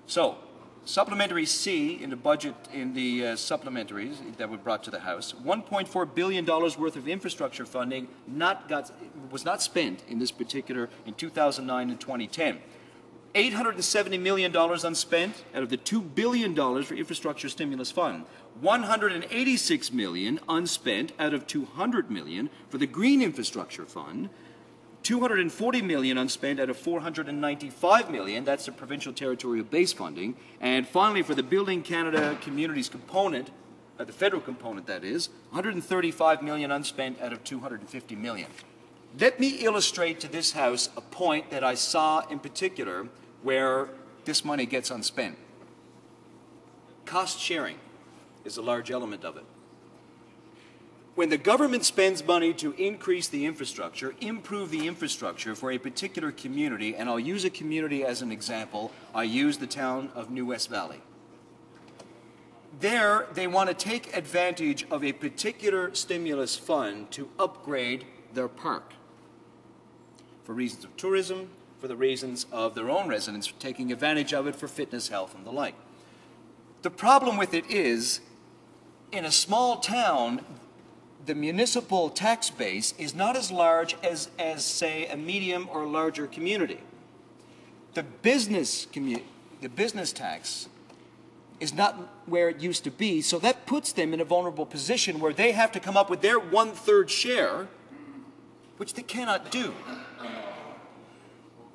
So, supplementary C in the budget, in the supplementaries that were brought to the House, $1.4 billion worth of infrastructure funding was not spent in this particular, in 2009 and 2010. $870 million unspent out of the $2 billion for infrastructure stimulus fund. $186 million unspent out of $200 million for the green infrastructure fund. $240 million unspent out of $495 million, that's the provincial territorial base funding. And finally, for the Building Canada Communities component, the federal component that is, $135 million unspent out of $250 million. Let me illustrate to this House a point that I saw in particular where this money gets unspent. Cost sharing is a large element of it. When the government spends money to increase the infrastructure, improve the infrastructure for a particular community, and I'll use a community as an example, I use the town of New West Valley. There, they want to take advantage of a particular stimulus fund to upgrade their park for reasons of tourism, for the reasons of their own residents taking advantage of it for fitness, health, and the like. The problem with it is, in a small town, the municipal tax base is not as large as say, a medium or larger community. The business tax is not where it used to be, so that puts them in a vulnerable position where they have to come up with their 1/3 share, which they cannot do.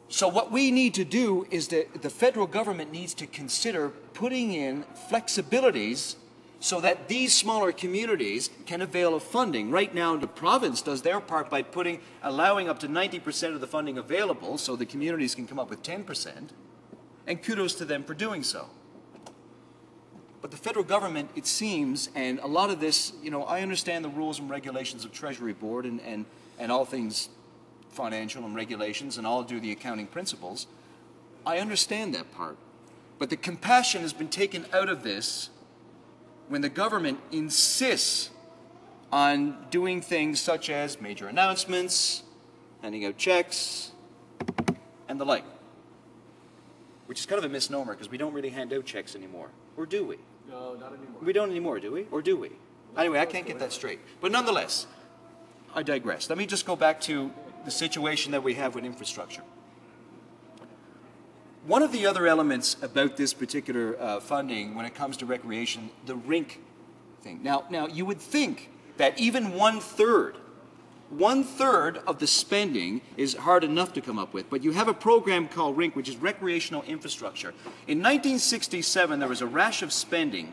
So what we need to do is that the federal government needs to consider putting in flexibilities so that these smaller communities can avail of funding. Right now, the province does their part by allowing up to 90% of the funding available so the communities can come up with 10%, and kudos to them for doing so. But the federal government, it seems, and a lot of this, you know, I understand the rules and regulations of Treasury Board and all things financial and regulations, and I'll do the accounting principles. I understand that part. But the compassion has been taken out of this when the government insists on doing things such as major announcements, handing out checks, and the like. Which is kind of a misnomer because we don't really hand out checks anymore. Or do we? No, not anymore. We don't anymore, do we? Or do we? Anyway, I can't get that straight. But nonetheless, I digress. Let me just go back to the situation that we have with infrastructure. One of the other elements about this particular funding when it comes to recreation, the rink thing. Now you would think that even one-third of the spending is hard enough to come up with, but you have a program called RINK, which is Recreational Infrastructure. In 1967, there was a rash of spending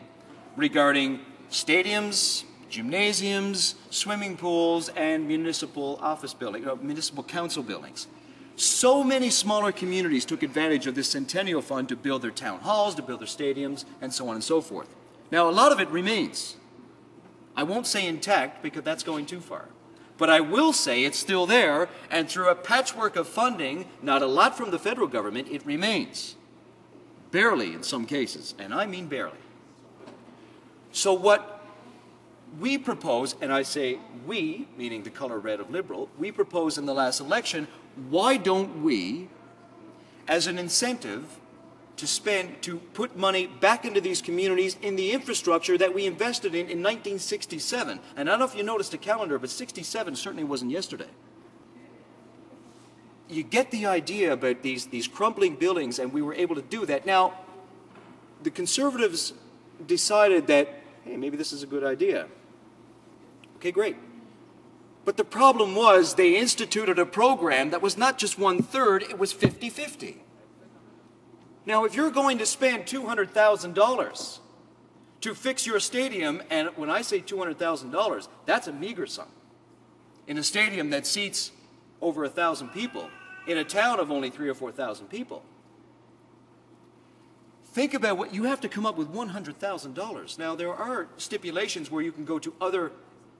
regarding stadiums, gymnasiums, swimming pools, and municipal office buildings, municipal council buildings. So many smaller communities took advantage of this Centennial Fund to build their town halls, to build their stadiums, and so on and so forth. Now, a lot of it remains. I won't say intact because that's going too far. But I will say it's still there, and through a patchwork of funding, not a lot from the federal government, it remains. Barely in some cases, and I mean barely. So what we propose, and I say we, meaning the color red of Liberal, we propose in the last election, why don't we, as an incentive, to put money back into these communities in the infrastructure that we invested in 1967. And I don't know if you noticed the calendar, but 67 certainly wasn't yesterday. You get the idea about these crumbling buildings, and we were able to do that. Now, the Conservatives decided that, hey, maybe this is a good idea. Okay, great. But the problem was they instituted a program that was not just 1/3, it was 50-50. Now, if you're going to spend $200,000 to fix your stadium, and when I say $200,000, that's a meager sum. In a stadium that seats over 1,000 people, in a town of only 3,000 or 4,000 people, think about what you have to come up with $100,000. Now, there are stipulations where you can go to other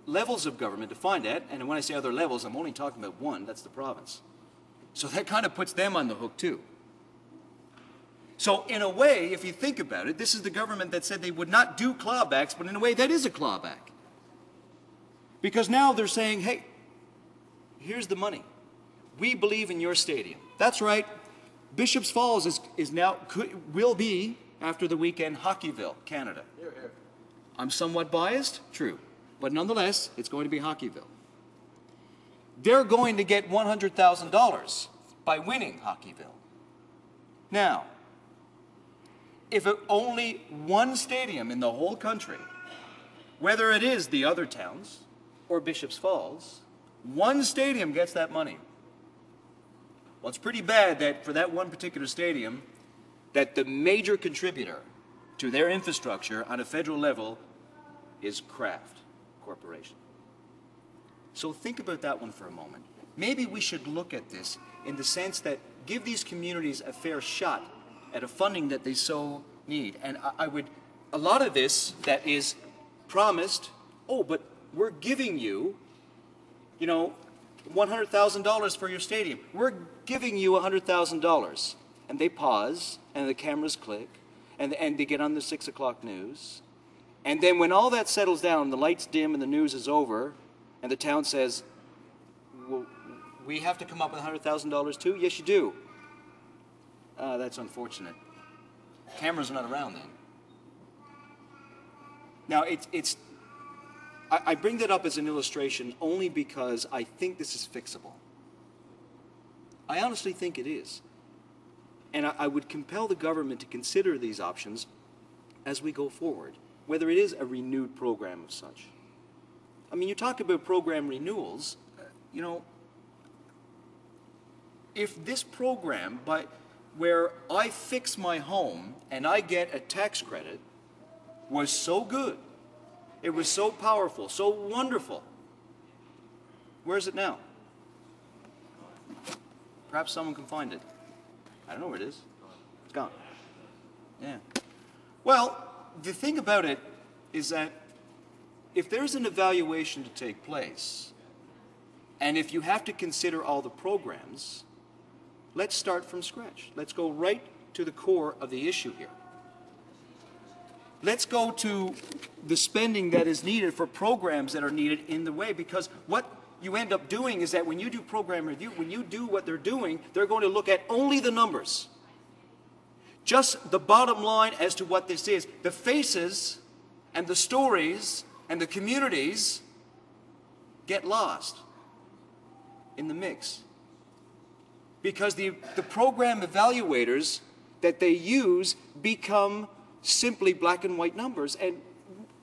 levels of government to find that, and when I say other levels, I'm only talking about one, that's the province. So that kind of puts them on the hook too. So in a way, if you think about it, this is the government that said they would not do clawbacks, but in a way that is a clawback. Because now they're saying, hey, here's the money. We believe in your stadium. That's right. Bishop's Falls will be, after the weekend, Hockeyville, Canada. Here, here. I'm somewhat biased, true. But nonetheless, it's going to be Hockeyville. They're going to get $100,000 by winning Hockeyville. Now, if only one stadium in the whole country, whether it is the other towns or Bishop's Falls, one stadium gets that money. Well, it's pretty bad that for that one particular stadium, that the major contributor to their infrastructure on a federal level is Kraft Corporation. So think about that one for a moment. Maybe we should look at this in the sense that give these communities a fair shot at a funding that they so need. And a lot of this that is promised, oh, but we're giving you, $100,000 for your stadium. We're giving you $100,000. And they pause, and the cameras click, and they get on the 6 o'clock news. And then when all that settles down, the lights dim and the news is over, and the town says, well, we have to come up with $100,000 too? Yes, you do. That's unfortunate. Cameras are not around then. Now, I bring that up as an illustration only because I think this is fixable. I honestly think it is. And I would compel the government to consider these options as we go forward, whether it is a renewed program of such. I mean, you talk about program renewals, if this program, where I fix my home and I get a tax credit, was so good, it was so powerful, so wonderful, where is it now? Perhaps someone can find it. I don't know where it is. It's gone. Yeah. Well, the thing about it is that if there's an evaluation to take place, and if you have to consider all the programs, let's start from scratch. Let's go right to the core of the issue here. Let's go to the spending that is needed for programs that are needed in the way, because what you end up doing is that when you do program review, when you do what they're doing, they're going to look at only the numbers. Just the bottom line as to what this is. The faces and the stories and the communities get lost in the mix. Because the program evaluators that they use become simply black and white numbers, and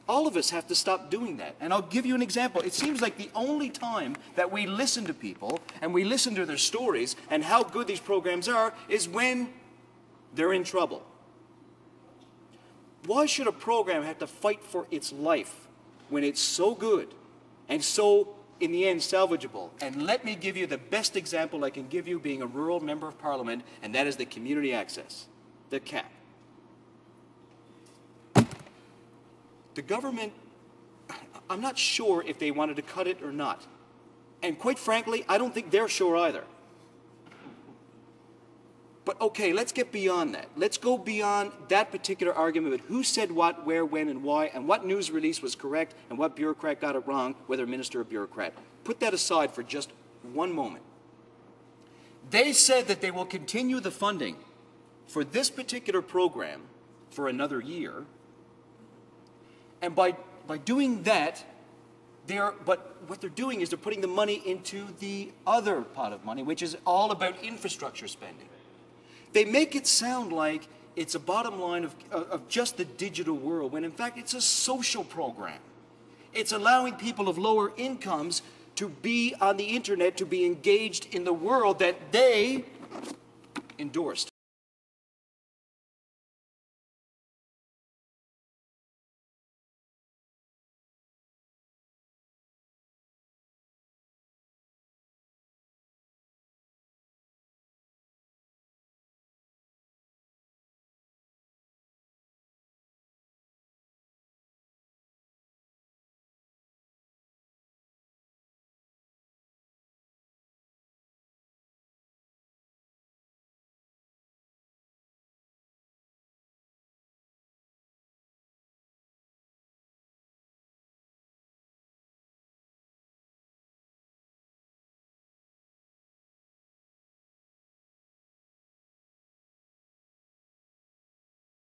all of us have to stop doing that. And I'll give you an example. It seems like the only time that we listen to people and we listen to their stories and how good these programs are is when they're in trouble. Why should a program have to fight for its life when it's so good and so, in the end, salvageable? And let me give you the best example I can give you, being a rural member of parliament, and that is the community access, the CAP. The government, I'm not sure if they wanted to cut it or not. And quite frankly, I don't think they're sure either. But okay, let's get beyond that. Let's go beyond that particular argument about who said what, where, when, and why, and what news release was correct, and what bureaucrat got it wrong, whether minister or bureaucrat. Put that aside for just one moment. They said that they will continue the funding for this particular program for another year. And by doing that, what they're doing is they're putting the money into the other pot of money, which is all about infrastructure spending. They make it sound like it's a bottom line of just the digital world, when in fact it's a social program. It's allowing people of lower incomes to be on the internet, to be engaged in the world that they endorsed.